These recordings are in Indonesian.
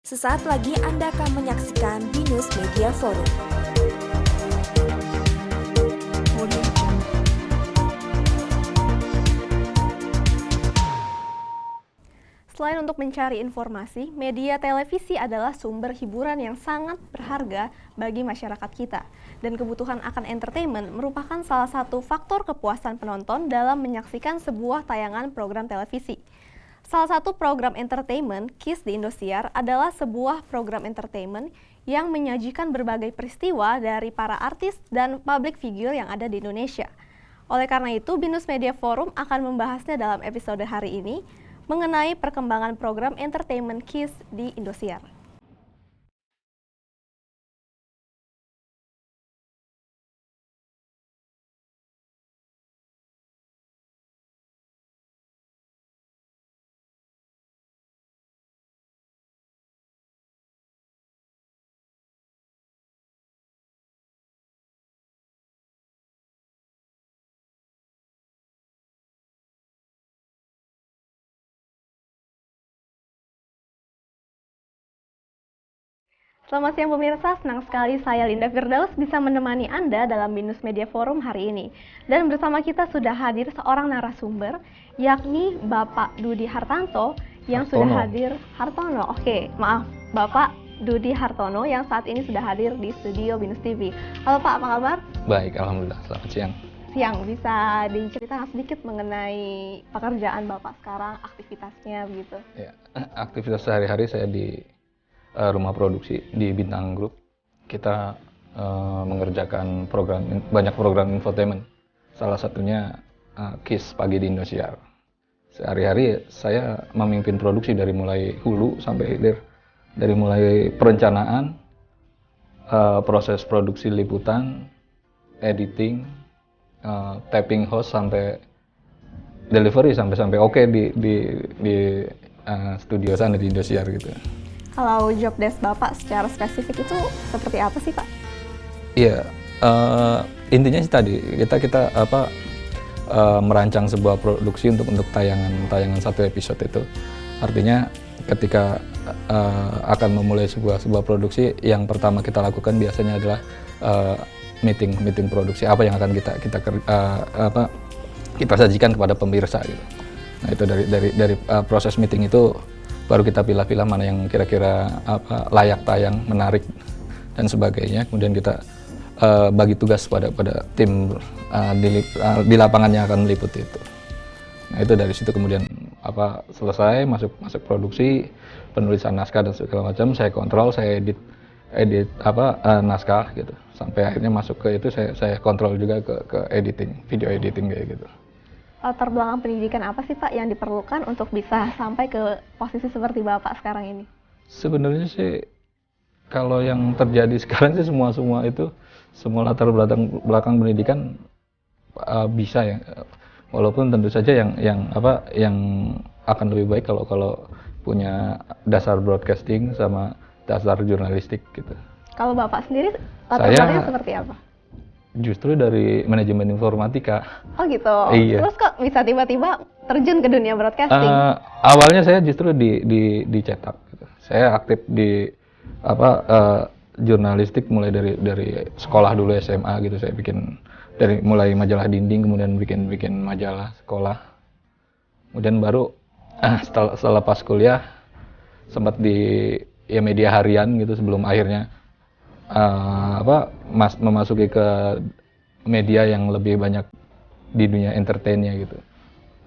Sesaat lagi Anda akan menyaksikan Binus Media Forum. Selain untuk mencari informasi, media televisi adalah sumber hiburan yang sangat berharga bagi masyarakat kita. Dan kebutuhan akan entertainment merupakan salah satu faktor kepuasan penonton dalam menyaksikan sebuah tayangan program televisi. Salah satu program entertainment, KISS di Indosiar, adalah sebuah program entertainment yang menyajikan berbagai peristiwa dari para artis dan public figure yang ada di Indonesia. Oleh karena itu, Binus Media Forum akan membahasnya dalam episode hari ini mengenai perkembangan program entertainment KISS di Indosiar. Selamat siang pemirsa, senang sekali saya Linda Firdaus bisa menemani Anda dalam Binus Media Forum hari ini. Dan bersama kita sudah hadir seorang narasumber, yakni Bapak Dudi Hartanto yang sudah hadir. Hartono, oke, maaf, Bapak Dudi Hartono yang saat ini sudah hadir di studio Binus TV. Halo Pak, apa kabar? Baik, alhamdulillah. Selamat siang. Siang, bisa diceritakan sedikit mengenai pekerjaan Bapak sekarang, aktivitasnya begitu? Ya, aktivitas sehari-hari saya di rumah produksi di Bintang Group. Kita mengerjakan banyak program infotainment. Salah satunya KISS Pagi di Indosiar. Sehari-hari saya memimpin produksi dari mulai hulu sampai hilir. Dari mulai perencanaan, proses produksi liputan, editing, taping host sampai delivery sampai oke di studio sana di Indosiar gitu. Kalau job desk Bapak secara spesifik itu seperti apa sih Pak? Iya, intinya sih tadi kita merancang sebuah produksi untuk tayangan satu episode itu. Artinya ketika akan memulai sebuah produksi, yang pertama kita lakukan biasanya adalah meeting produksi apa yang akan kita sajikan kepada pemirsa gitu. Nah itu dari proses meeting itu baru kita pilih-pilih mana yang kira-kira layak tayang, menarik dan sebagainya. Kemudian kita bagi tugas pada tim di lapangan yang akan meliput itu. Nah itu dari situ kemudian selesai masuk produksi, penulisan naskah dan segala macam saya kontrol, saya edit naskah gitu. Sampai akhirnya masuk ke itu saya kontrol juga ke editing, video editing kayak gitu. Latar belakang pendidikan apa sih Pak yang diperlukan untuk bisa sampai ke posisi seperti Bapak sekarang ini? Sebenarnya sih kalau yang terjadi sekarang sih semua latar belakang pendidikan bisa ya. Walaupun tentu saja yang akan lebih baik kalau punya dasar broadcasting sama dasar jurnalistik gitu. Kalau Bapak sendiri latar belakangnya seperti apa? Justru dari manajemen informatika. Oh gitu. Iya. Terus kok bisa tiba-tiba terjun ke dunia broadcasting? Awalnya saya justru dicetak. Gitu. Saya aktif di jurnalistik mulai dari sekolah dulu SMA gitu. Saya bikin dari mulai majalah dinding, kemudian bikin majalah sekolah. Kemudian baru setelah pas kuliah sempat di media harian gitu sebelum akhirnya memasuki ke media yang lebih banyak di dunia entertainnya gitu.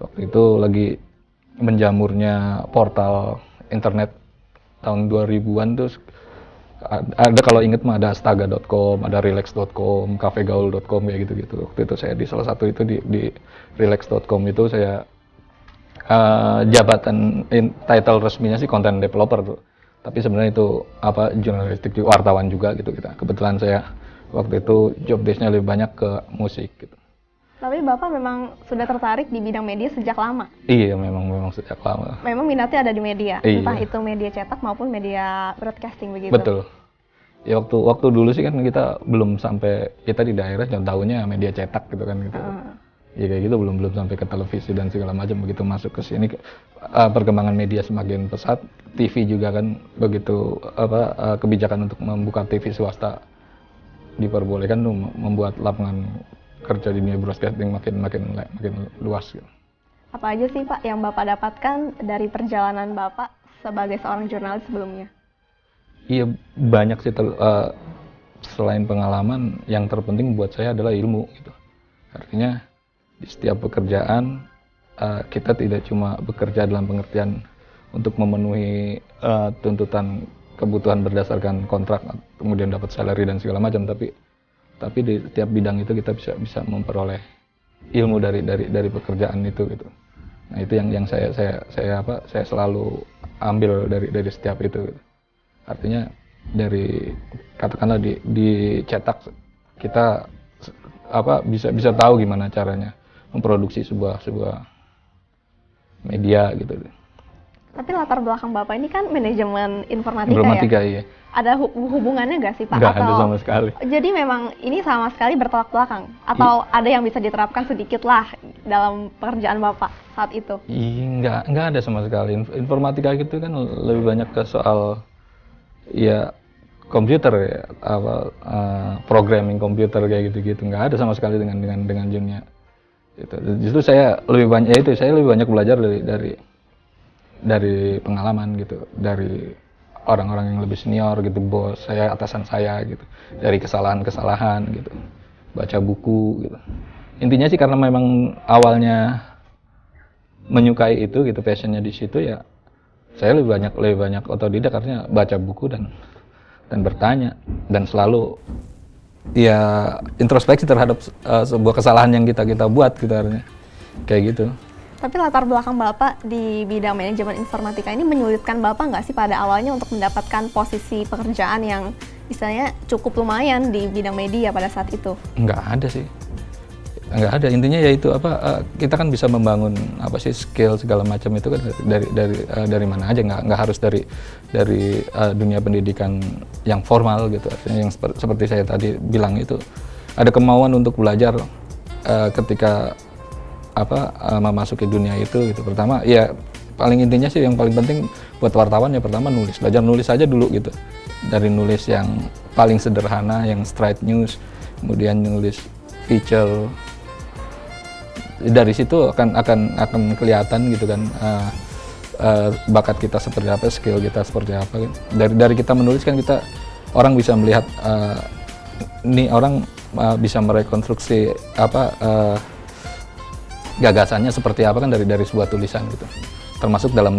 Waktu itu lagi menjamurnya portal internet tahun 2000-an tuh ada, kalau inget mah ada astaga.com, ada relax.com, cafegaul.com kayak gitu-gitu. Waktu itu saya di salah satu itu di relax.com itu saya jabatan title resminya sih content developer tuh. Tapi sebenarnya itu jurnalistik wartawan juga gitu kita. Kebetulan saya waktu itu job desk-nya lebih banyak ke musik gitu. Tapi Bapak memang sudah tertarik di bidang media sejak lama? Iya, memang sejak lama. Memang minatnya ada di media, iya. Entah itu media cetak maupun media broadcasting begitu? Betul. Ya waktu dulu sih kan kita belum sampai, kita di daerah cuma tahunya media cetak gitu kan gitu. Ya kayak gitu, belum sampai ke televisi dan segala macam. Begitu masuk ke sini perkembangan media semakin pesat, TV juga kan begitu kebijakan untuk membuka TV swasta diperbolehkan tuh, membuat lapangan kerja di dunia broadcasting makin luas gitu. Apa aja sih Pak yang Bapak dapatkan dari perjalanan Bapak sebagai seorang jurnalis sebelumnya? Iya, banyak sih, selain pengalaman, yang terpenting buat saya adalah ilmu gitu. Artinya di setiap pekerjaan kita tidak cuma bekerja dalam pengertian untuk memenuhi tuntutan kebutuhan berdasarkan kontrak, kemudian dapat salary dan segala macam, tapi di setiap bidang itu kita bisa memperoleh ilmu dari pekerjaan itu gitu. Nah, itu yang saya selalu ambil dari setiap itu gitu. Artinya dari katakanlah dicetak, kita bisa tahu gimana caranya memproduksi sebuah media gitu. Tapi latar belakang Bapak ini kan manajemen informatika ya? Iya. Ada hubungannya nggak sih Pak? Nggak ada sama sekali. Jadi memang ini sama sekali bertolak belakang? Atau ada yang bisa diterapkan sedikit lah dalam pekerjaan Bapak saat itu? Iya, nggak ada sama sekali. Informatika itu kan lebih banyak ke soal ya komputer ya, programming komputer kayak gitu-gitu. Nggak ada sama sekali dengan dunia itu. Justru saya lebih banyak belajar dari pengalaman gitu, dari orang-orang yang lebih senior gitu, bos saya, atasan saya gitu, dari kesalahan gitu, baca buku gitu. Intinya sih karena memang awalnya menyukai itu gitu, passionnya di situ ya, saya lebih banyak otodidak, artinya baca buku dan bertanya, dan selalu ya introspeksi terhadap sebuah kesalahan yang kita buat gitu, artinya kayak gitu. Tapi latar belakang Bapak di bidang manajemen informatika ini menyulitkan Bapak nggak sih pada awalnya untuk mendapatkan posisi pekerjaan yang istilahnya cukup lumayan di bidang media pada saat itu? Nggak ada sih. Nggak ada. Intinya yaitu kita kan bisa membangun skill segala macam itu kan dari mana aja, nggak harus dari dunia pendidikan yang formal gitu. Artinya yang seperti saya tadi bilang itu, ada kemauan untuk belajar ketika memasuki dunia itu gitu. Pertama ya paling intinya sih, yang paling penting buat wartawan ya pertama nulis, belajar nulis aja dulu gitu. Dari nulis yang paling sederhana, yang straight news, kemudian nulis feature. Dari situ akan kelihatan gitu kan bakat kita seperti apa, skill kita seperti apa gitu. Dari kita menulis kan orang bisa melihat ini orang bisa merekonstruksi gagasannya seperti apa kan dari sebuah tulisan gitu, termasuk dalam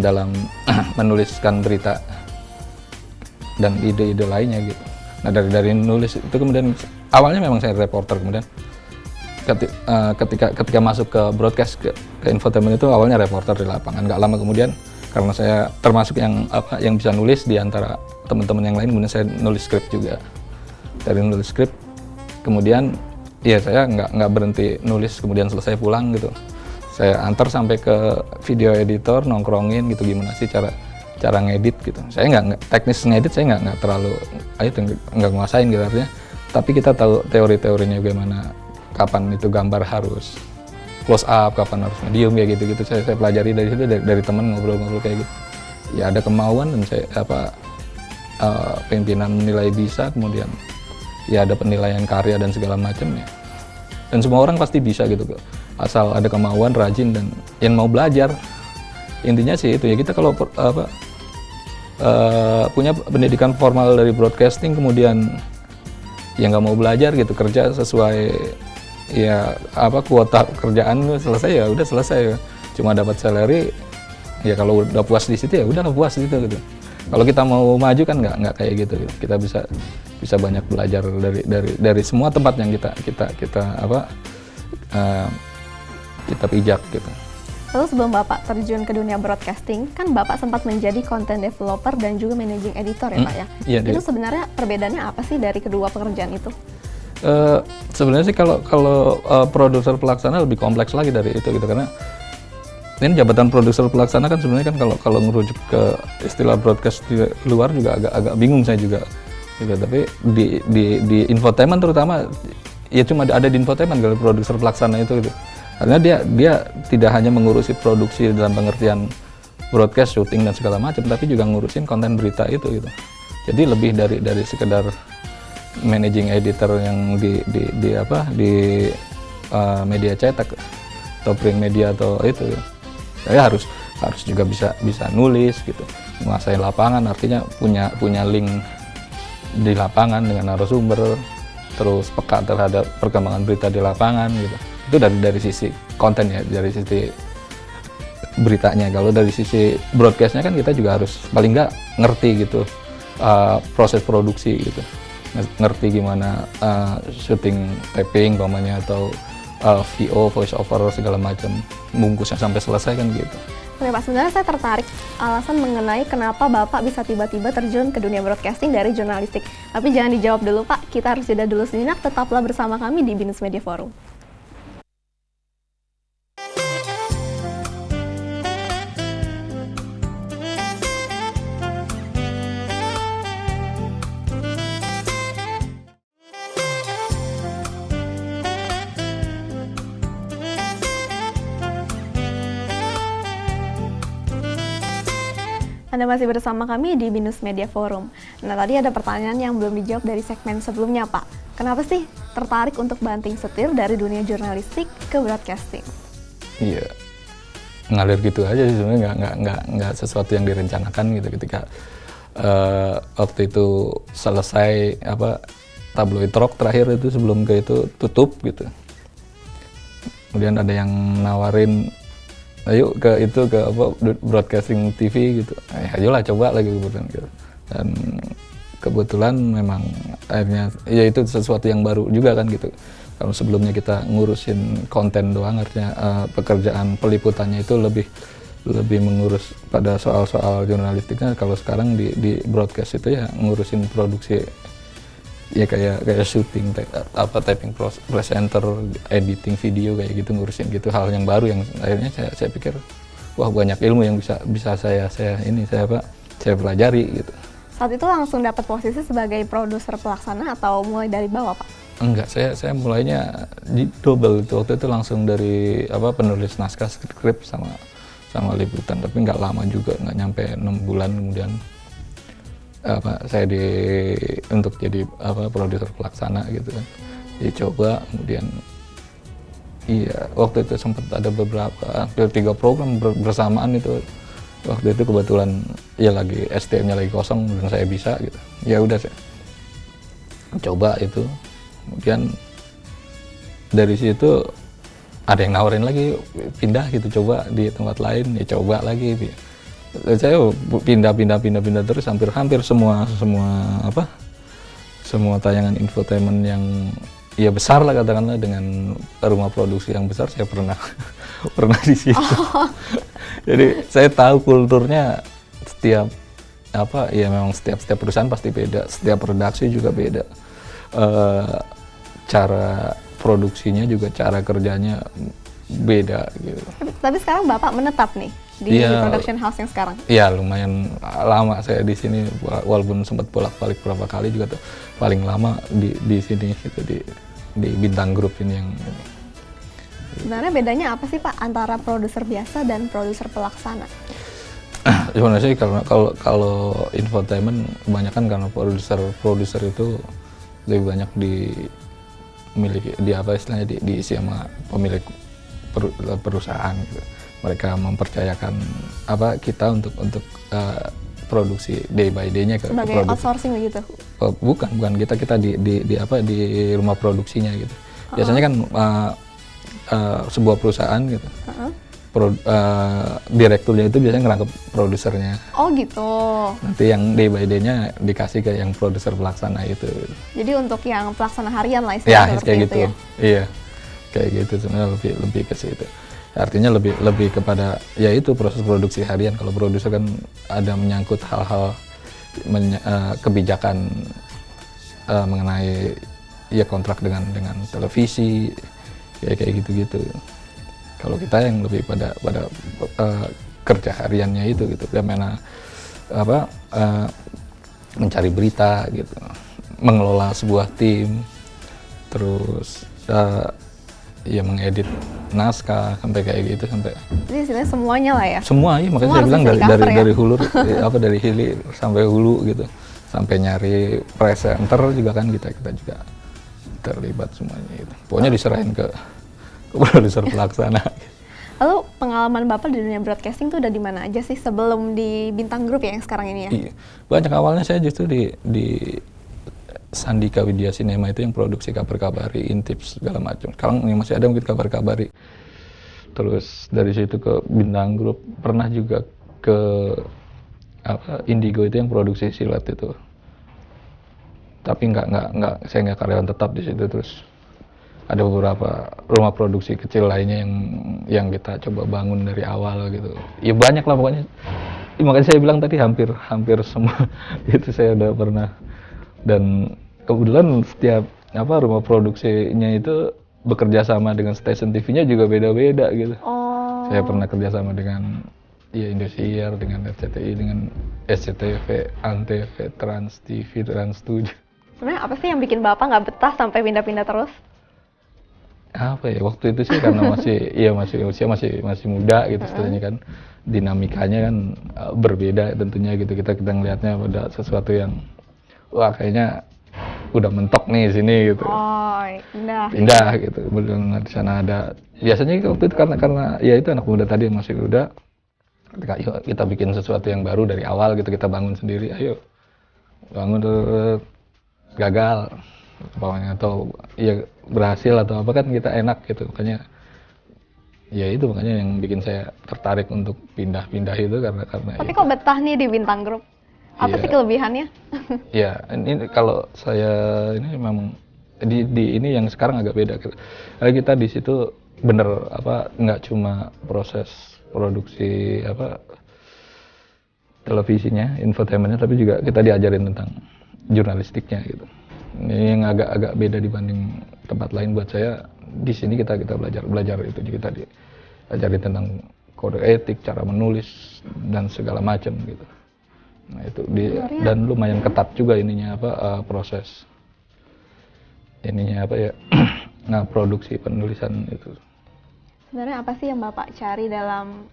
menuliskan berita dan ide-ide lainnya gitu. Nah dari nulis itu kemudian awalnya memang saya reporter, kemudian ketika masuk ke broadcast ke infotainment itu awalnya reporter di lapangan. Nggak lama kemudian karena saya termasuk yang bisa nulis di antara teman-teman yang lain, kemudian saya nulis skrip juga. Dari nulis skrip kemudian ya saya nggak berhenti nulis, kemudian selesai pulang gitu, saya antar sampai ke video editor, nongkrongin gitu gimana sih cara ngedit gitu. Saya nggak teknis ngedit, saya nggak terlalu nggak nguasain gitu artinya, tapi kita tahu teori-teorinya bagaimana, kapan itu gambar harus close up, kapan harus medium kayak gitu saya pelajari dari situ, dari teman ngobrol-ngobrol kayak gitu. Ya ada kemauan dan saya pimpinan menilai bisa, kemudian ya ada penilaian karya dan segala macam ya. Dan semua orang pasti bisa gitu, asal ada kemauan, rajin, dan yang mau belajar. Intinya sih itu ya, kita kalau punya pendidikan formal dari broadcasting kemudian ya nggak mau belajar gitu, kerja sesuai ya kuota kerjaan, selesai ya udah selesai, cuma dapat salary ya, kalau udah puas di situ ya udah puas di situ gitu. Kalau kita mau maju kan nggak kayak gitu. Kita bisa banyak belajar dari semua tempat yang kita pijak gitu. Lalu sebelum Bapak terjun ke dunia broadcasting, kan Bapak sempat menjadi content developer dan juga managing editor ya Pak ya? Iya, itu sebenarnya perbedaannya apa sih dari kedua pekerjaan itu? Sebenarnya sih kalau produser pelaksana lebih kompleks lagi dari itu gitu, karena ini jabatan produser pelaksana kan sebenarnya kan kalau ngerujuk ke istilah broadcast di luar juga agak bingung saya juga. Tapi di infotainment terutama ya cuma ada di infotainment kalau produser pelaksana itu gitu. Karena dia tidak hanya mengurusi produksi dalam pengertian broadcast, syuting dan segala macam, tapi juga ngurusin konten berita itu gitu. Jadi lebih dari sekedar managing editor yang di media cetak atau print media atau itu. Saya harus juga bisa nulis gitu, menguasai lapangan, artinya punya link di lapangan dengan narasumber, terus peka terhadap perkembangan berita di lapangan gitu. Itu dari sisi konten ya, dari sisi beritanya. Kalau dari sisi broadcastnya kan kita juga harus paling nggak ngerti gitu proses produksi gitu, ngerti gimana syuting, taping umpamanya, atau VO, voice over segala macam, bungkusnya sampai selesai kan gitu. Oke Pak, sebenarnya saya tertarik alasan mengenai kenapa Bapak bisa tiba-tiba terjun ke dunia broadcasting dari jurnalistik. Tapi jangan dijawab dulu Pak, kita harus jeda dulu sejenak, tetaplah bersama kami di Binus Media Forum. Anda masih bersama kami di Binus Media Forum. Nah, tadi ada pertanyaan yang belum dijawab dari segmen sebelumnya, Pak. Kenapa sih tertarik untuk banting setir dari dunia jurnalistik ke broadcasting? Iya, ngalir gitu aja sih sebenarnya, nggak sesuatu yang direncanakan gitu. Ketika waktu itu selesai tabloid rock terakhir itu, sebelum ke itu tutup gitu. Kemudian ada yang nawarin, ayo ke broadcasting TV gitu. Ayolah coba lagi kebetulan gitu. Dan kebetulan memang akhirnya ya itu sesuatu yang baru juga kan gitu. Kalau sebelumnya kita ngurusin konten doang, artinya pekerjaan peliputannya itu lebih mengurus pada soal-soal jurnalistiknya. Kalau sekarang di broadcast itu ya ngurusin produksi, ya kayak syuting, taping presenter, editing video kayak gitu, ngurusin gitu, hal yang baru yang akhirnya saya pikir wah banyak ilmu yang bisa saya pelajari gitu. Saat itu langsung dapat posisi sebagai produser pelaksana atau mulai dari bawah Pak? Enggak, saya mulainya di double itu, waktu itu langsung dari penulis naskah skrip sama liputan, tapi nggak lama juga, nggak nyampe 6 bulan kemudian saya untuk jadi produser pelaksana gitu kan. Dicoba, kemudian iya waktu itu sempat ada hampir 3 program bersamaan itu. Waktu itu kebetulan ya lagi STM-nya lagi kosong dan saya bisa gitu. Ya udah saya coba itu. Kemudian dari situ ada yang nawarin lagi pindah gitu, coba di tempat lain, ya coba lagi. Saya pindah terus, hampir semua tayangan infotainment yang ya besar lah katakanlah, dengan rumah produksi yang besar saya pernah di situ. Jadi saya tahu kulturnya setiap memang setiap perusahaan pasti beda, setiap redaksi juga beda, cara produksinya juga, cara kerjanya beda gitu. Tapi sekarang Bapak menetap nih di production house yang sekarang? Iya, lumayan lama saya di sini, walaupun sempat bolak-balik beberapa kali juga tuh. Paling lama di sini gitu, di Bintang Group ini yang. Sebenarnya bedanya apa sih Pak antara produser biasa dan produser pelaksana? Sebenarnya sih kalau infotainment kebanyakan karena produser itu lebih banyak diisi sama pemilik perusahaan gitu. Mereka mempercayakan kita untuk produksi day by day-nya ke sebagai produksi. Outsourcing begitu? Bukan kita di rumah produksinya gitu. Biasanya kan sebuah perusahaan gitu. Direkturnya itu biasanya ngerangkep produsernya. Oh gitu. Nanti yang day by day-nya dikasih ke yang produser pelaksana itu. Jadi untuk yang pelaksana harian lah istilahnya kayak gitu. Ya? Iya. Kayak gitu sebenarnya lebih ke situ. Artinya lebih kepada ya itu proses produksi harian. Kalau produser kan ada menyangkut hal-hal kebijakan mengenai ya kontrak dengan televisi kayak gitu-gitu. Kalau kita yang lebih pada kerja hariannya itu gitu, bagaimana mencari berita gitu, mengelola sebuah tim, terus ya mengedit naskah sampai kayak gitu sampai Jadi istilahnya semuanya lah ya. semua ya, makanya Semua saya bilang harus dari bisa di-cover ya? dari hulu dari hilir sampai hulu gitu, sampai nyari presenter juga kan kita juga terlibat semuanya gitu. Pokoknya diserahin ke produser pelaksana. Lalu pengalaman Bapak di dunia broadcasting tuh udah di mana aja sih sebelum di Bintang Group ya yang sekarang ini ya? Iya. Banyak awalnya saya justru di Sandika Widya Cinema itu yang produksi Kabar-Kabari, Intips segala macam. Sekarang yang masih ada mungkin Kabar-Kabari. Terus dari situ ke Bintang Group, pernah juga ke Indigo itu yang produksi silat itu. Tapi saya nggak karyawan tetap di situ. Terus ada beberapa rumah produksi kecil lainnya yang kita coba bangun dari awal gitu. Ya banyak lah pokoknya. Ya, makanya saya bilang tadi hampir semua itu saya udah pernah. Dan kebetulan setiap rumah produksinya itu bekerja sama dengan stasiun TV-nya juga beda-beda gitu. Oh. Saya pernah kerja sama dengan Indosiar, dengan RCTI, dengan SCTV, Antv, Trans TV, Trans 7. Sebenarnya apa sih yang bikin Bapak nggak betah sampai pindah-pindah terus? Apa ya, waktu itu sih karena masih usia masih muda gitu, istilahnya kan dinamikanya kan berbeda tentunya gitu. Kita ngelihatnya ada sesuatu yang wah kayaknya udah mentok nih sini gitu. Oh, Pindah gitu. Kemudian di sana ada biasanya waktu itu karena ya itu anak muda tadi yang masih muda. Ketika yuk kita bikin sesuatu yang baru dari awal gitu, kita bangun sendiri. Ayo bangun gagal atau ya berhasil atau apa kan kita enak gitu. Makanya yang bikin saya tertarik untuk pindah-pindah itu karena Tapi kok betah nih di Bintang Group? Apa sih kelebihannya? Ya, ini kalau saya ini memang di ini yang sekarang agak beda. Karena kita di situ bener nggak cuma proses produksi televisinya, infotainmentnya, tapi juga kita diajarin tentang jurnalistiknya gitu. Ini yang agak beda dibanding tempat lain buat saya. Di sini kita belajar itu, kita diajarin tentang kode etik, cara menulis dan segala macam gitu. Nah itu dan lumayan ketat juga ininya proses ininya produksi penulisan itu. Sebenarnya apa sih yang Bapak cari dalam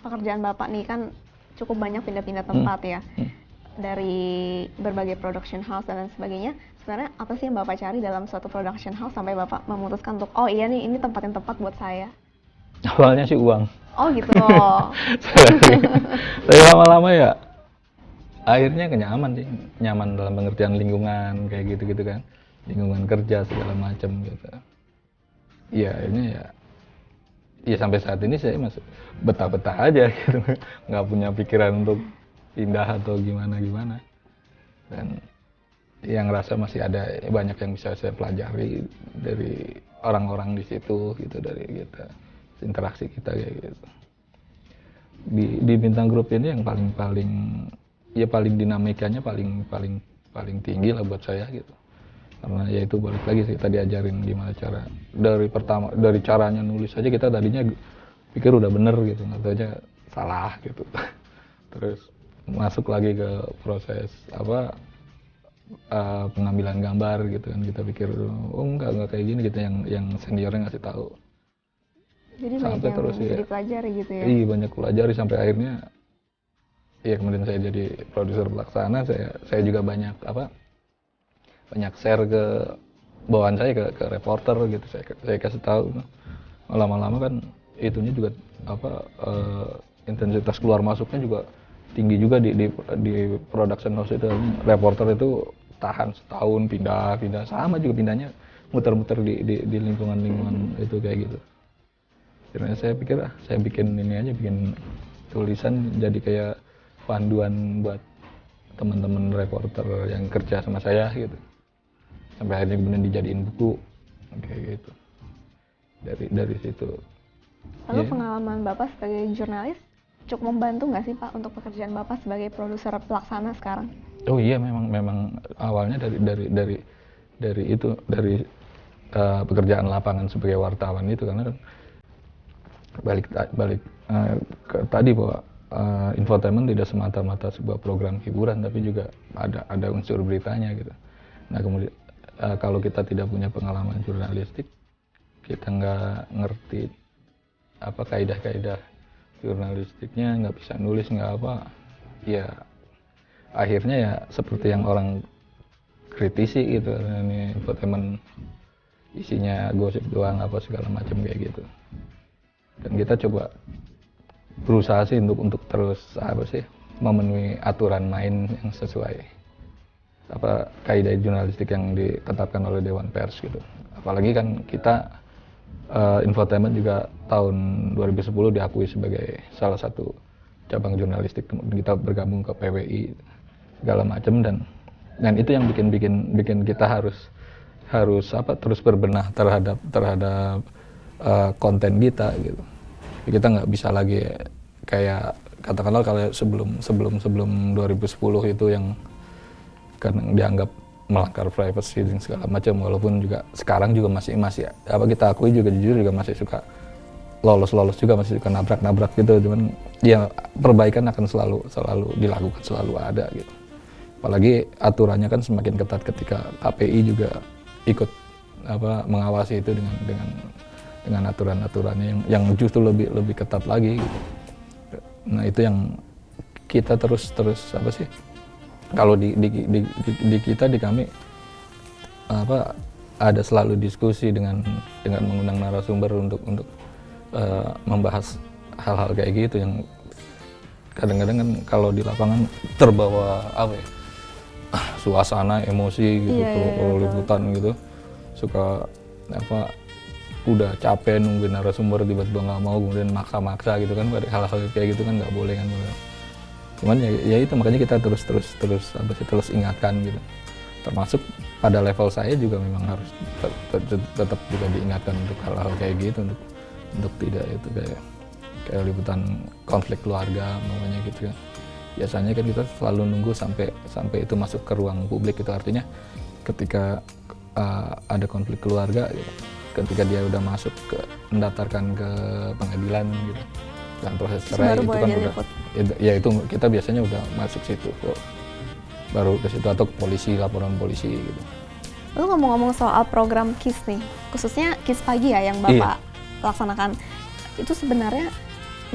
pekerjaan Bapak nih, kan cukup banyak pindah-pindah tempat ya, dari berbagai production house dan lain sebagainya. Sebenarnya apa sih yang Bapak cari dalam suatu production house sampai Bapak memutuskan untuk oh iya nih ini tempat yang tepat buat saya? Awalnya sih uang. Oh gitu. Saya lama-lama ya akhirnya nyaman dalam pengertian lingkungan kayak gitu kan, lingkungan kerja segala macam gitu. Iya akhirnya ya sampai saat ini saya masih betah-betah aja gitu, nggak punya pikiran untuk pindah atau gimana dan yang ngerasa masih ada banyak yang bisa saya pelajari dari orang-orang di situ gitu, dari kita interaksi kita kayak gitu. Di Bintang Group ini yang paling dinamikanya paling tinggi lah buat saya gitu, karena ya itu balik lagi sih, kita diajarin gimana cara dari caranya nulis aja kita tadinya pikir udah bener gitu, nggak tahu aja salah gitu. Terus masuk lagi ke proses pengambilan gambar gitu kan, kita pikir oh enggak kayak gini gitu, yang seniornya ngasih tahu. Jadi sampai banyak terus yang dipelajari gitu ya? Iya banyak pelajari sampai akhirnya ya kemudian saya jadi produser pelaksana. Saya juga banyak share ke bawaan saya ke reporter gitu, saya kasih tahu. Lama-lama kan itunya juga intensitas keluar masuknya juga tinggi juga di production house itu. Reporter itu tahan setahun pindah sama juga pindahnya muter-muter di lingkungan itu kayak gitu. Karena saya pikir saya bikin tulisan jadi kayak panduan buat teman-teman reporter yang kerja sama saya gitu, sampai akhirnya kemudian dijadiin buku kayak gitu dari situ. Lalu pengalaman Bapak sebagai jurnalis cukup membantu nggak sih Pak untuk pekerjaan Bapak sebagai produser pelaksana sekarang? Oh iya, memang awalnya dari pekerjaan lapangan sebagai wartawan itu, karena kan balik ke tadi bahwa infotainment tidak semata-mata sebuah program hiburan, tapi juga ada unsur beritanya gitu. Nah kemudian kalau kita tidak punya pengalaman jurnalistik, kita nggak ngerti apa kaidah-kaidah jurnalistiknya, nggak bisa nulis, nggak apa, ya akhirnya ya seperti yang orang kritisi gitu, ini infotainment isinya gosip doang apa segala macam kayak gitu. Dan kita coba berusaha sih untuk terus apa sih memenuhi aturan main yang sesuai apa kaidah jurnalistik yang ditetapkan oleh Dewan Pers gitu. Apalagi kan kita infotainment juga tahun 2010 diakui sebagai salah satu cabang jurnalistik, kita bergabung ke PWI segala macam, dan itu yang bikin kita harus apa terus berbenah terhadap konten kita gitu. Kita nggak bisa lagi kayak katakanlah kalau sebelum 2010 itu yang kadang dianggap melanggar privacy dan segala macam, walaupun juga sekarang juga masih apa kita akui juga jujur juga masih suka lolos juga, masih suka nabrak gitu, cuman ya perbaikan akan selalu dilakukan, selalu ada gitu. Apalagi aturannya kan semakin ketat ketika KPI juga ikut apa mengawasi itu dengan aturan-aturannya yang justru lebih ketat lagi gitu. Nah itu yang kita terus apa sih, kalau di kita di kami apa ada selalu diskusi dengan mengundang narasumber untuk membahas hal-hal kayak gitu yang kadang-kadang kan kalau di lapangan terbawa apa ya suasana emosi gitu, kalau liputan gitu suka apa udah capek nungguin narasumber tiba-tiba nggak mau, kemudian maksa gitu kan, hal-hal kayak gitu kan nggak boleh kan. Cuman ya itu makanya kita terus ingatkan gitu, termasuk pada level saya juga memang harus tetap juga diingatkan untuk hal-hal kayak gitu, untuk tidak itu kayak liputan konflik keluarga namanya gitu kan. Biasanya kan kita selalu nunggu sampai itu masuk ke ruang publik, itu artinya ketika ada konflik keluarga gitu, ketika dia udah masuk mendaftarkan ke pengadilan gitu dan proses cerai itu kan udah ya itu kita biasanya udah masuk situ baru ke situ, atau ke polisi, laporan polisi gitu. Lalu ngomong-ngomong soal program KIS nih, khususnya KIS Pagi ya yang Bapak laksanakan, itu sebenarnya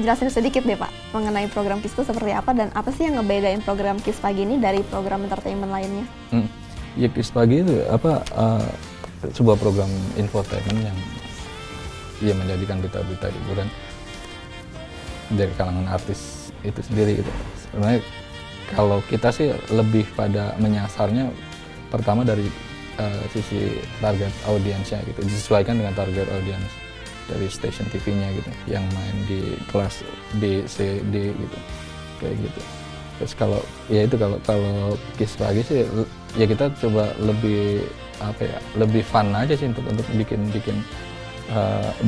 jelasin sedikit deh Pak mengenai program KIS itu seperti apa dan apa sih yang ngebedain program KIS Pagi ini dari program entertainment lainnya? Ya KIS Pagi itu apa sebuah program infotainment yang ya menjadikan berita-berita hiburan dari kalangan artis itu sendiri gitu. Sebenarnya kalau kita sih lebih pada menyasarnya pertama dari sisi target audiensnya gitu, disesuaikan dengan target audiens dari stasiun TV-nya gitu, yang main di kelas B, C, D gitu, kayak gitu. Terus kalau ya itu kalau KIS Pagi sih ya kita coba lebih apa ya, lebih fun aja sih untuk bikin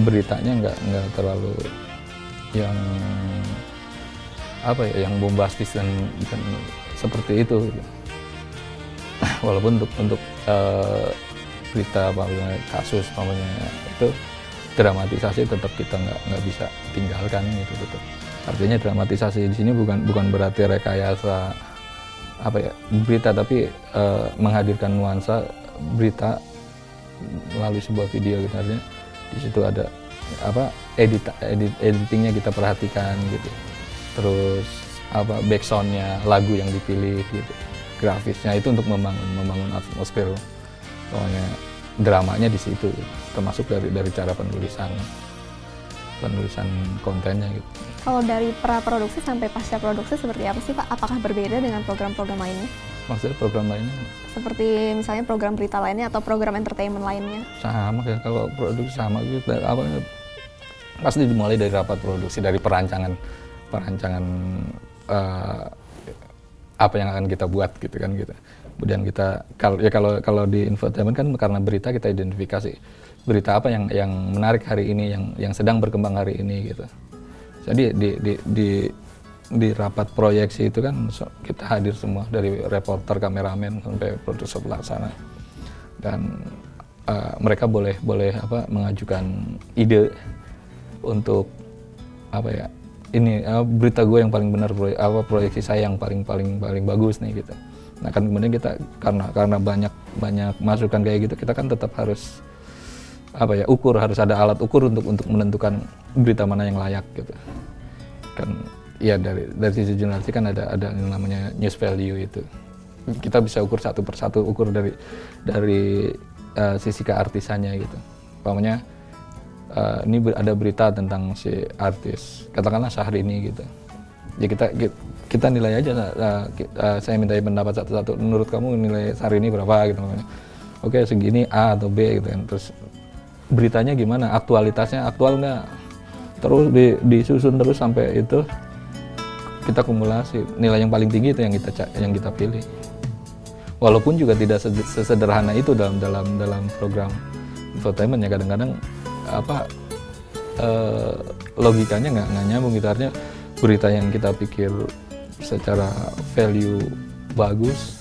beritanya nggak terlalu yang apa ya, yang bombastis dan seperti itu gitu. Walaupun untuk berita kasus itu dramatisasi tetap kita nggak bisa tinggalkan gitu tetap. Artinya dramatisasi di sini bukan berarti rekayasa apa ya berita, tapi menghadirkan nuansa berita melalui sebuah video gitu. Artinya di situ ada apa editingnya kita perhatikan gitu, terus apa backsoundnya, lagu yang dipilih gitu, grafisnya itu untuk membangun atmosfer, soalnya dramanya di situ, termasuk dari cara penulisan kontennya gitu. Kalau dari pra-produksi sampai pasca produksi seperti apa sih Pak? Apakah berbeda dengan program-program lainnya? Maksudnya program lainnya? Seperti misalnya program berita lainnya atau program entertainment lainnya? Sama ya, kalau produksi sama gitu. Pasti dimulai dari rapat produksi, dari perancangan apa yang akan kita buat gitu kan gitu. Kemudian kita kalau di infotainment kan karena berita kita identifikasi berita apa yang menarik hari ini, yang sedang berkembang hari ini gitu. Jadi di rapat proyeksi itu kan kita hadir semua, dari reporter, kameramen sampai produser pelaksana, dan mereka boleh apa mengajukan ide untuk apa ya, ini berita gue yang paling benar, proyeksi saya yang paling bagus nih gitu. Nah kan kemudian kita karena banyak masukan kayak gitu, kita kan tetap harus ukur, harus ada alat ukur untuk menentukan berita mana yang layak gitu. Kan ya dari sisi jurnalistik kan ada yang namanya news value itu. Kita bisa ukur satu persatu, ukur dari sisi keartisannya gitu. Umpamanya ini ada berita tentang si artis, katakanlah Syahrini gitu. Ya kita nilai aja, saya minta pendapat satu-satu. Menurut kamu nilai Syahrini berapa gitu? Oke, segini A atau B gitu kan. Terus beritanya gimana? Aktualitasnya aktual nggak? Terus disusun terus sampai itu kita kumulasi. Nilai yang paling tinggi itu yang kita pilih. Walaupun juga tidak sesederhana itu dalam program infotainment ya, kadang-kadang logikanya nggak nyambung gitu. Artinya berita yang kita pikir secara value bagus,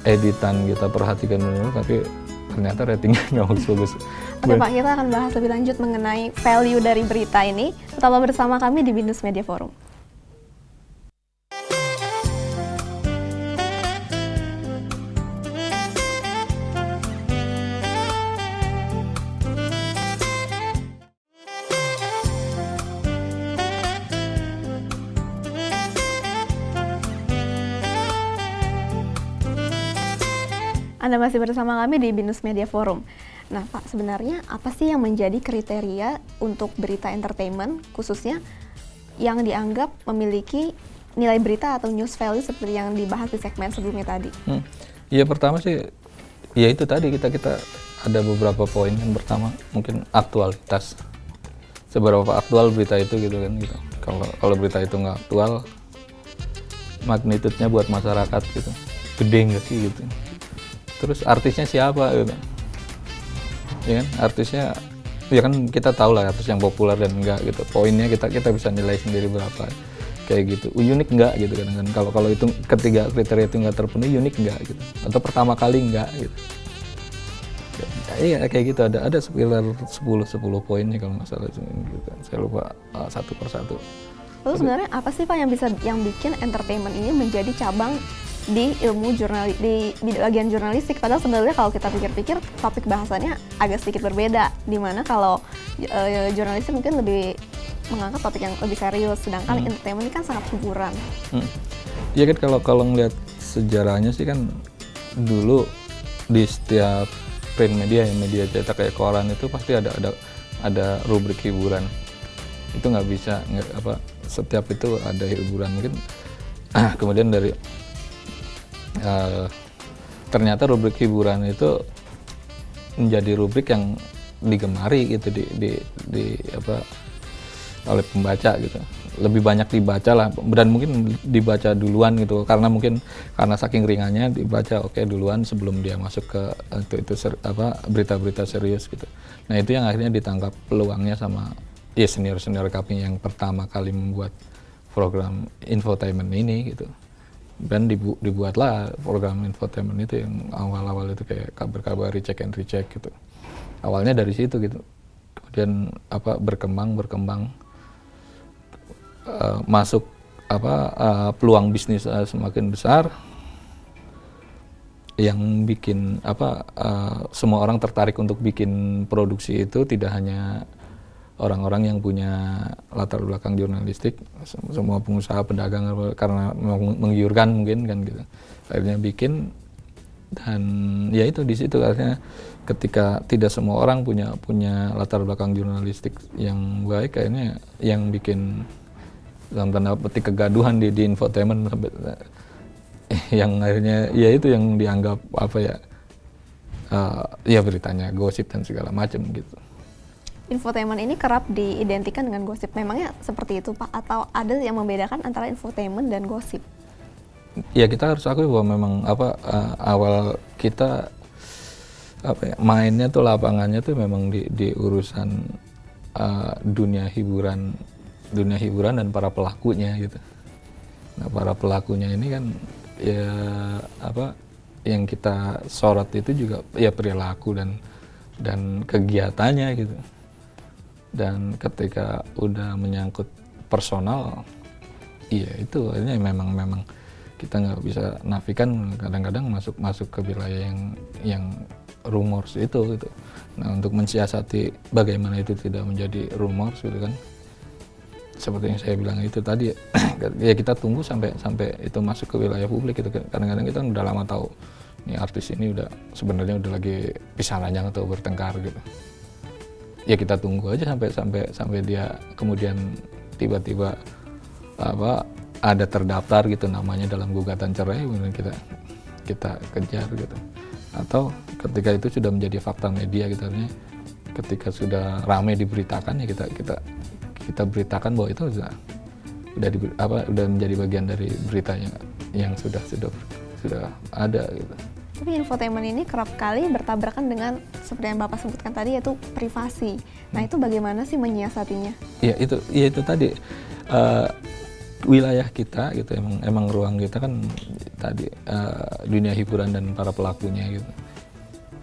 editan kita perhatikan dulu, tapi ternyata ratingnya nggak bagus-bagus. Oke Pak, kita akan bahas lebih lanjut mengenai value dari berita ini. Tetaplah bersama kami di BINUS Media Forum. Anda masih bersama kami di BINUS Media Forum. Nah Pak, sebenarnya apa sih yang menjadi kriteria untuk berita entertainment, khususnya yang dianggap memiliki nilai berita atau news value seperti yang dibahas di segmen sebelumnya tadi? Ya pertama sih, ya itu tadi kita ada beberapa poin. Yang pertama mungkin aktualitas. Seberapa aktual berita itu gitu kan gitu. Kalau berita itu nggak aktual, magnitudenya buat masyarakat gitu, gede nggak sih gitu. Terus artisnya siapa gitu, ya kan? Artisnya, ya kan kita tahu lah artis yang populer dan enggak gitu. Poinnya kita bisa nilai sendiri berapa, kayak gitu. Unik enggak gitu kan? Kalau itu ketiga kriteria itu nggak terpenuhi, unik enggak gitu? Atau pertama kali enggak gitu? Iya kayak gitu, ada sekitar 10 poinnya kalau nggak salah gitu. Saya lupa satu persatu. Lalu sebenarnya apa sih Pak yang bikin entertainment ini menjadi cabang di ilmu di bagian jurnalistik, padahal sebenarnya kalau kita pikir-pikir topik bahasannya agak sedikit berbeda, dimana kalau jurnalistik mungkin lebih mengangkat topik yang lebih serius, sedangkan entertainment ini kan sangat hiburan. Iya kan, kalau ngelihat sejarahnya sih kan dulu di setiap print media cetak kayak koran itu pasti ada rubrik hiburan. Itu nggak bisa setiap itu ada hiburan mungkin. Kemudian dari ternyata rubrik hiburan itu menjadi rubrik yang digemari gitu oleh pembaca gitu. Lebih banyak dibaca lah, dan mungkin dibaca duluan gitu, karena saking ringannya dibaca duluan sebelum dia masuk ke berita-berita serius gitu. Nah itu yang akhirnya ditangkap peluangnya sama senior kami yang pertama kali membuat program infotainment ini gitu. Dan dibuatlah program infotainment itu yang awal-awal itu kayak kabar-kabar recheck and recheck gitu. Awalnya dari situ gitu. Kemudian berkembang masuk peluang bisnis semakin besar yang bikin semua orang tertarik untuk bikin produksi itu tidak hanya orang-orang yang punya latar belakang jurnalistik, semua pengusaha, pedagang, karena menggiurkan mungkin kan gitu. Akhirnya bikin, dan ya itu di situ artinya ketika tidak semua orang punya latar belakang jurnalistik yang baik, kayaknya yang bikin dalam tanda petik kegaduhan di infotainment sampai yang akhirnya ya itu yang dianggap beritanya gosip dan segala macam gitu. Infotainment ini kerap diidentikan dengan gosip. Memangnya seperti itu Pak? Atau ada yang membedakan antara infotainment dan gosip? Ya kita harus akui bahwa memang awal kita mainnya tuh, lapangannya tuh memang di urusan dunia hiburan dan para pelakunya gitu. Nah para pelakunya ini kan ya yang kita sorot itu juga ya perilaku dan kegiatannya gitu. Dan ketika udah menyangkut personal, iya itu akhirnya memang kita nggak bisa nafikan, kadang-kadang masuk ke wilayah yang rumors itu gitu. Nah, untuk mensiasati bagaimana itu tidak menjadi rumors gitu kan, seperti yang saya bilang itu tadi ya kita tunggu sampai itu masuk ke wilayah publik gitu. Kadang-kadang kita udah lama tahu nih artis ini udah sebenarnya udah lagi pisah ranjang atau bertengkar gitu. Ya kita tunggu aja sampai dia kemudian tiba-tiba ada terdaftar gitu namanya dalam gugatan cerai, kemudian kita kejar gitu. Atau ketika itu sudah menjadi fakta media gitu, artinya ketika sudah ramai diberitakan ya kita beritakan bahwa itu udah menjadi bagian dari beritanya yang sudah ada gitu. Tapi infotainment ini kerap kali bertabrakan dengan seperti yang Bapak sebutkan tadi, yaitu privasi. Nah, itu bagaimana sih menyiasatinya? Ya itu tadi wilayah kita gitu, emang ruang kita kan tadi dunia hiburan dan para pelakunya gitu.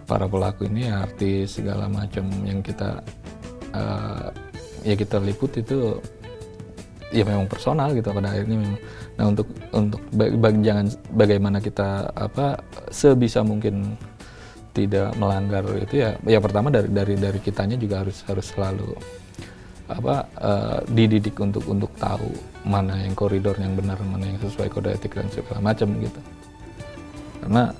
Para pelaku ini ya artis segala macam yang kita kita liput itu ya memang personal gitu pada akhirnya memang. Nah, untuk bagaimana kita sebisa mungkin tidak melanggar itu ya pertama dari kitanya juga harus selalu dididik untuk tahu mana yang koridor yang benar, mana yang sesuai kode etik dan segala macam gitu. Karena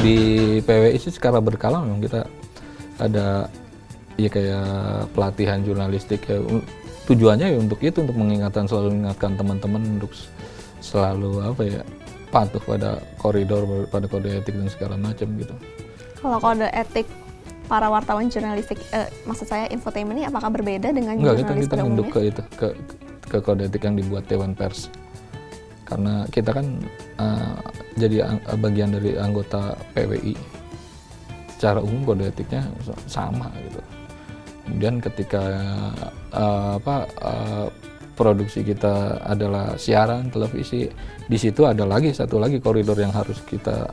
di PWI sih secara berkala memang kita ada ya kayak pelatihan jurnalistik ya, tujuannya ya untuk selalu mengingatkan teman-teman untuk selalu patuh pada koridor, pada kode etik dan segala macam gitu. Kalau kode etik para wartawan jurnalistik, maksud saya infotainment ini apakah berbeda dengan jurnalis kita pada nunduk umumnya? ke kode etik yang dibuat Dewan Pers. Karena kita kan jadi bagian dari anggota PWI, secara umum kode etiknya sama gitu. Kemudian ketika produksi kita adalah siaran televisi, di situ ada satu lagi koridor yang harus kita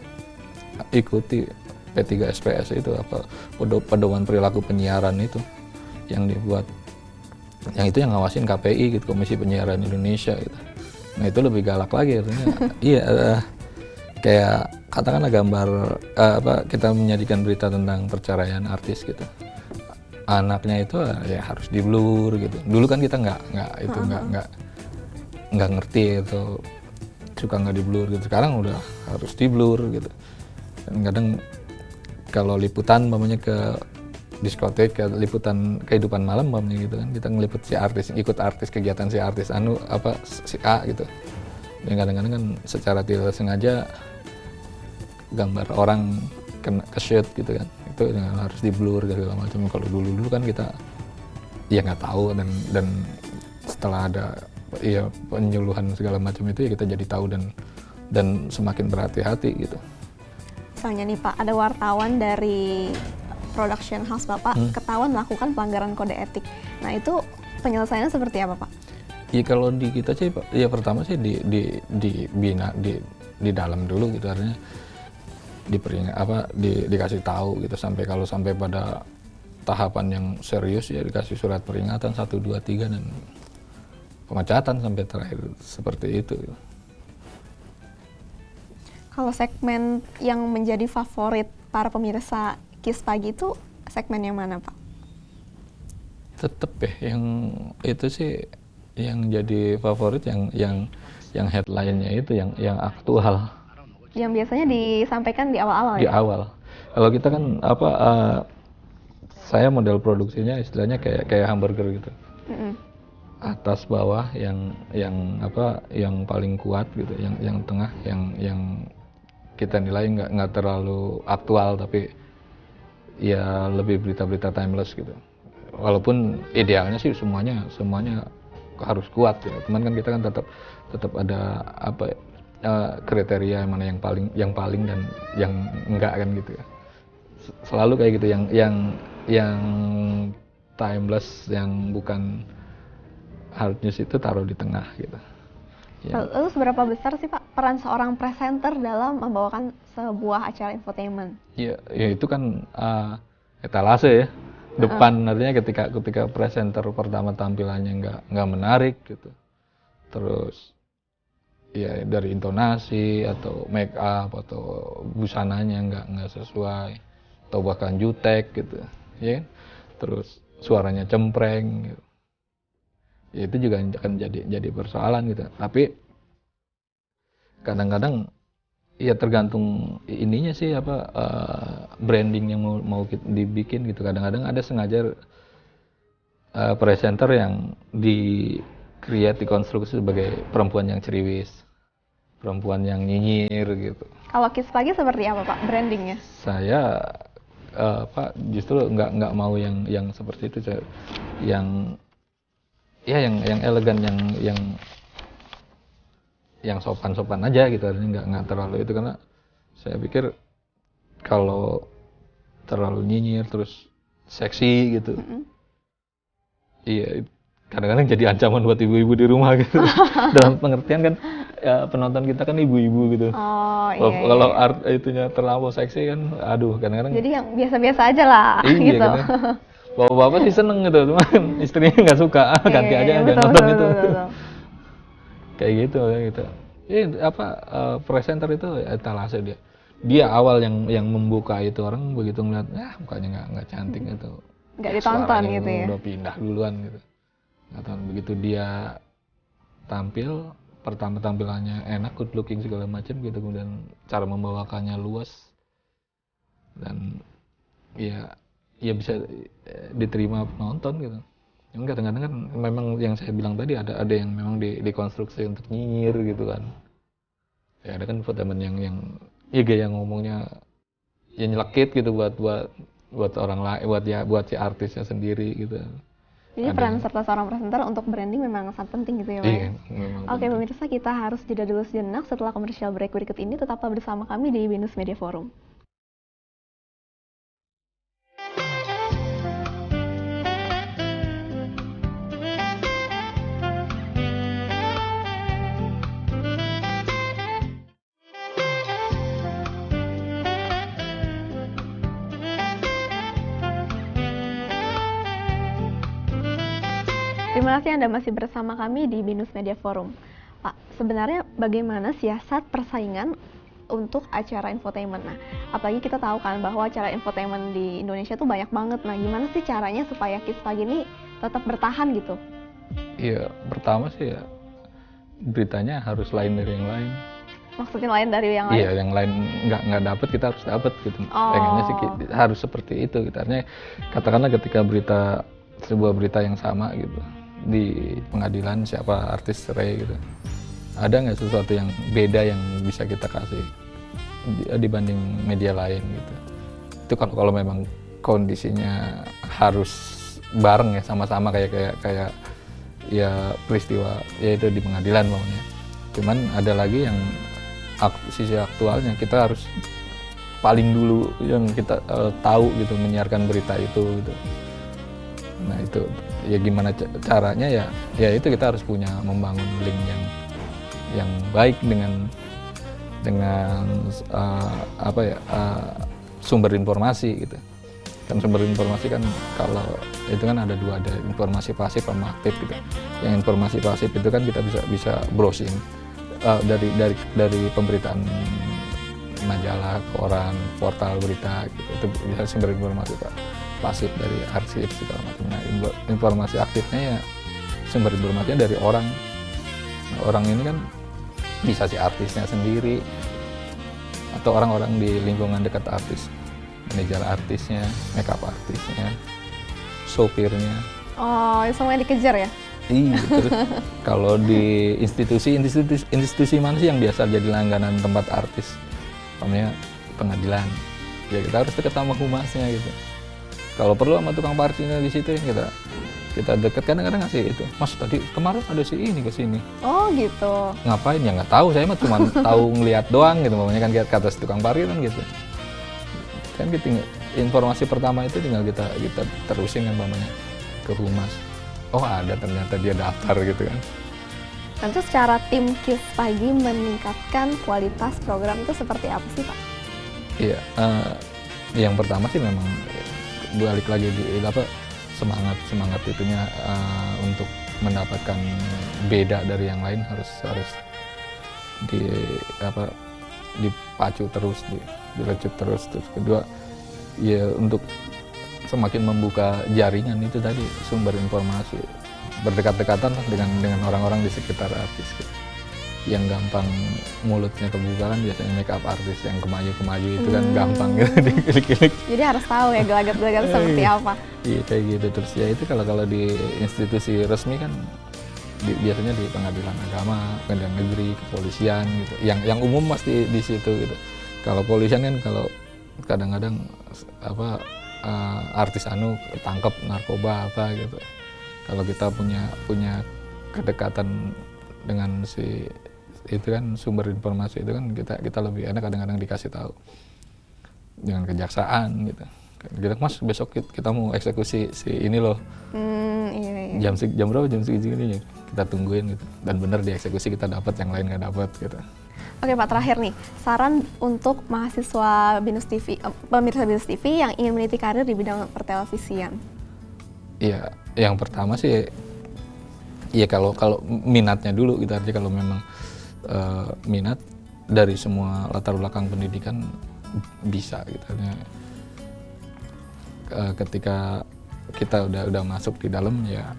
ikuti, P3SPS itu pedoman perilaku penyiaran itu yang dibuat, yang itu yang ngawasin KPI gitu, Komisi Penyiaran Indonesia gitu. Nah, itu lebih galak lagi artinya. Iya, kayak katakanlah gambar kita menyajikan berita tentang perceraian artis gitu. Anaknya itu ya harus di blur gitu. Dulu kan kita nggak ngerti itu, suka nggak di blur gitu. Sekarang udah harus di blur gitu. Dan kadang kalau liputan ke diskotek, liputan kehidupan malam gitu kan, kita ngeliput si artis, ikut artis, kegiatan si artis si A gitu. Dan kadang-kadang kan secara tidak sengaja gambar orang kena ke-shoot gitu kan, itu harus di blur segala macam. Kalau dulu kan kita ya nggak tahu, dan setelah ada penyuluhan segala macam itu ya kita jadi tahu dan semakin berhati-hati gitu. Misalnya nih Pak, ada wartawan dari production house Bapak ketahuan melakukan pelanggaran kode etik. Nah, itu penyelesaiannya seperti apa, Pak? Ya kalau di kita sih Pak, ya pertama sih dibina di dalam dulu gitu, artinya dikasih tahu gitu, sampai pada tahapan yang serius ya dikasih surat peringatan 1, 2, 3 dan pemecatan sampai terakhir seperti itu. Kalau segmen yang menjadi favorit para pemirsa KIS Pagi itu segmen yang mana, Pak? Tetep ya, yang itu sih yang jadi favorit yang headline-nya itu yang aktual. Yang biasanya disampaikan di awal-awal Di ya? awal. Kalau kita kan saya model produksinya istilahnya kayak hamburger gitu. Atas bawah yang paling kuat gitu, yang tengah yang kita nilai nggak terlalu aktual tapi ya lebih berita-berita timeless gitu. Walaupun idealnya sih semuanya harus kuat ya. Cuman kan kita kan tetap ada kriteria mana yang paling dan yang enggak kan gitu ya. Selalu kayak gitu, yang timeless, yang bukan hard news itu taruh di tengah gitu. Ya, Lalu seberapa besar sih Pak peran seorang presenter dalam membawakan sebuah acara infotainment? ya itu kan etalase ya. Depan artinya ketika presenter pertama tampilannya nggak menarik gitu. Terus ya dari intonasi atau make up atau busananya nggak sesuai atau bahkan jutek gitu, ya kan? Terus suaranya cempreng gitu. Ya itu juga akan jadi persoalan gitu. Tapi kadang-kadang ya tergantung ininya sih apa branding yang mau dibikin gitu. Kadang-kadang ada sengaja presenter yang dikonstruksi sebagai perempuan yang ceriwis, perempuan yang nyinyir gitu. Kalau Kids Pagi seperti apa Pak brandingnya? Saya Pak justru nggak mau yang seperti itu, yang ya yang elegan, yang sopan-sopan aja gitu, artinya nggak terlalu itu, karena saya pikir kalau terlalu nyinyir terus seksi gitu, iya kadang-kadang jadi ancaman buat ibu-ibu di rumah gitu. Dalam pengertian kan ya, penonton kita kan ibu-ibu gitu. Oh Kalau iya. art itunya terlalu seksi kan, aduh kadang-kadang Jadi yang biasa-biasa aja lah iya gitu. kan. Bapak-bapak sih seneng gitu, cuman istrinya nggak suka. Ganti aja yang betul, nonton betul, itu. betul, betul. Kayak gitu. Presenter itu etalase dia. Dia awal yang membuka itu, orang begitu ngeliat, mukanya nggak cantik gitu. Nggak ditonton Suaranya gitu ya. udah pindah duluan gitu. Nggak tahu, begitu dia tampil, pertama tampilannya enak, good looking segala macam gitu, kemudian cara membawakannya luas dan ya bisa diterima penonton gitu. Yang kadang-kadang kan memang yang saya bilang tadi ada yang memang dikonstruksi untuk nyinyir gitu kan. Ya ada kan infotainment yang ya gaya ngomongnya ya nyelekit gitu buat orang lain, buat si artisnya sendiri gitu. Jadi Ada peran yang- serta seorang presenter untuk branding memang sangat penting gitu ya Pak. Iya, memang Oke penting. pemirsa, kita harus jeda dulu sejenak. Setelah komersial break berikut ini tetaplah bersama kami di Binus Media Forum. Terima kasih Anda masih bersama kami di Binus Media Forum. Pak, sebenarnya bagaimana siasat persaingan untuk acara infotainment? Nah, apalagi kita tahu kan bahwa acara infotainment di Indonesia tuh banyak banget. Nah, gimana sih caranya supaya Kids Pagi ini tetap bertahan gitu? Iya, pertama sih ya beritanya harus lain dari yang lain. Maksudnya lain dari yang lain? Iya, yang lain nggak dapet, kita harus dapet gitu. Oh. Pengennya sih harus seperti itu gitu. Artinya katakanlah ketika sebuah berita yang sama gitu di pengadilan, siapa artis cerai gitu, ada nggak sesuatu yang beda yang bisa kita kasih dibanding media lain gitu. Itu kalau memang kondisinya harus bareng ya, sama-sama kayak ya peristiwa yaitu di pengadilan maunya. Cuman ada lagi yang sisi aktualnya, kita harus paling dulu yang kita tahu gitu menyiarkan berita itu gitu. Nah itu ya gimana caranya ya itu kita harus membangun link yang baik dengan sumber informasi gitu. Kan sumber informasi kan kalau itu kan ada dua, ada informasi pasif sama aktif gitu. Yang informasi pasif itu kan kita bisa browsing dari pemberitaan majalah, koran, portal berita gitu. Itu bisa sumber informasi pasif dari arsip segala macam. Nah, informasi aktifnya ya sumber informasinya dari orang. Nah, orang ini kan bisa si artisnya sendiri atau orang-orang di lingkungan dekat artis, manajer artisnya, makeup artisnya, sopirnya. Oh, semuanya dikejar ya? Iya, terus kalau di institusi mana sih yang biasa jadi langganan tempat artis? Namanya pengadilan. Ya kita harus dekat sama humasnya gitu. Kalau perlu sama tukang parkirnya di situ kita dekat, kadang-kadang ngasih itu. Mas tadi kemarin ada si ini ke sini. Oh gitu. Ngapain ya nggak tahu, saya mah cuma tahu ngelihat doang gitu, mamanya kan kata si tukang parkir kan gitu. Kan kita informasi pertama itu tinggal kita terusin kan mamanya ke humas. Oh ada, ternyata dia daftar gitu kan. Tentu secara tim KIS Pagi meningkatkan kualitas program itu seperti apa sih Pak? Iya, yang pertama sih memang balik lagi di apa semangat itunya untuk mendapatkan beda dari yang lain harus di apa dipacu terus, direcut terus. Terus kedua ya untuk semakin membuka jaringan itu tadi, sumber informasi, berdekat-dekatan lah dengan orang-orang di sekitar artis gitu. Yang gampang mulutnya kebuka kan biasanya make up artis, yang kemaju itu kan gampang gitu diklik-klik. Jadi harus tahu ya gelagat-gelagat seperti apa. Iya kayak gitu. Terus ya itu kalau di institusi resmi kan biasanya di pengadilan agama, pengadilan negeri, kepolisian gitu. Yang umum pasti di situ gitu. Kalau polisian kan kalau kadang-kadang apa artis tangkap narkoba apa gitu. Kalau kita punya kedekatan dengan si itu kan sumber informasi itu kan kita lebih enak kadang-kadang dikasih tahu dengan kejaksaan gitu. Kita Mas besok kita mau eksekusi si ini loh. Iya. Jam berapa jam segini kita tungguin gitu. Dan benar dieksekusi kita dapat, yang lain nggak dapat gitu. Oke Pak, terakhir nih, saran untuk mahasiswa BINUS TV, pemirsa BINUS TV yang ingin meniti karir di bidang pertelevisian. Iya, yang pertama sih ya kalau minatnya dulu gitu, artinya kalau memang minat dari semua latar belakang pendidikan bisa gitu. Ketika kita udah masuk di dalam ya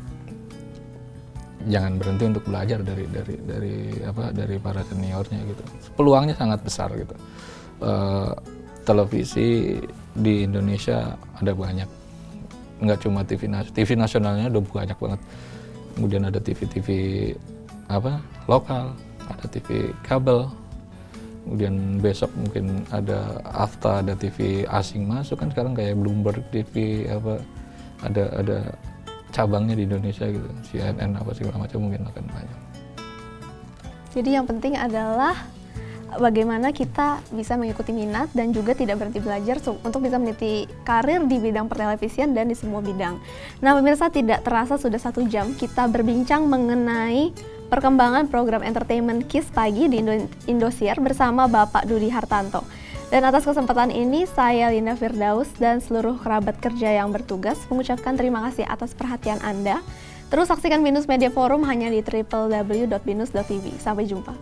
jangan berhenti untuk belajar dari para seniornya gitu. Peluangnya sangat besar gitu. Televisi di Indonesia ada banyak, nggak cuma TV nasionalnya udah banyak banget. Kemudian ada TV lokal, ada TV kabel. Kemudian besok mungkin ada AFTA, ada TV asing masuk kan sekarang kayak Bloomberg TV ada cabangnya di Indonesia gitu, CNN apa segala macam mungkin akan banyak. Jadi yang penting adalah bagaimana kita bisa mengikuti minat dan juga tidak berhenti belajar untuk bisa meniti karir di bidang pertelevisian dan di semua bidang. Nah pemirsa, tidak terasa sudah 1 jam kita berbincang mengenai perkembangan program entertainment KIS Pagi di Indosiar bersama Bapak Dudi Hartanto. Dan atas kesempatan ini, saya Linda Firdaus dan seluruh kerabat kerja yang bertugas mengucapkan terima kasih atas perhatian Anda. Terus saksikan BINUS Media Forum hanya di www.binus.tv. Sampai jumpa.